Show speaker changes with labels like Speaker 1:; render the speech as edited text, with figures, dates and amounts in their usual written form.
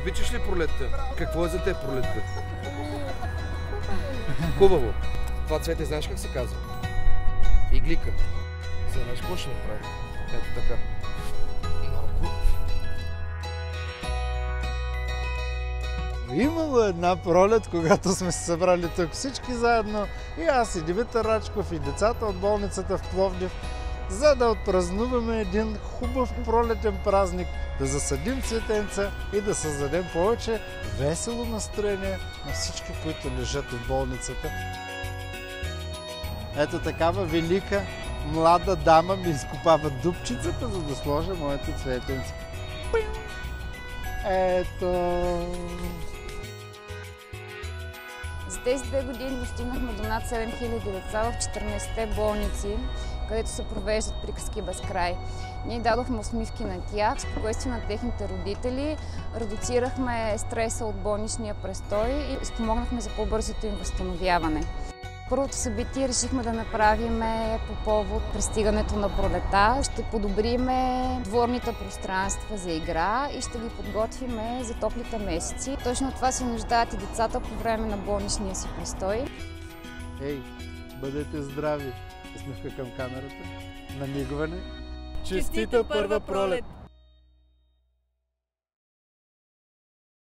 Speaker 1: Обичаш ли пролетта? Какво е за теб пролетта? Хубаво. Това цвете знаеш как се казва? Иглика. Сега знаеш какво ще направим? Ето така. Малко.
Speaker 2: Имало една пролет, когато сме се събрали тук всички заедно, и аз, и Димитър Рачков, и децата от болницата в Пловдив, за да отпразнуваме един хубав пролетен празник, да засадим цветенца и да създадем повече весело настроение на всички, които лежат в болницата. Ето такава велика млада дама ми изкопава дупчицата, за да сложа моето цветенце. Ето...
Speaker 3: За тези 2 години достигнахме до над 7000 деца в 14-те болници, където се провеждат приказки без край. Ние дадохме усмивки на тях, спокойствие на техните родители, редуцирахме стреса от болничния престой и спомогнахме за по-бързото им възстановяване. Първото събитие решихме да направим по повод пристигането на пролета. Ще подобриме дворните пространства за игра и ще ги подготвиме за топлите месеци. Точно това се нуждаят и децата по време на болничния си престой.
Speaker 2: Ей, бъдете здрави! Усмивка към камерата. Намигване.
Speaker 4: Честита първа пролет!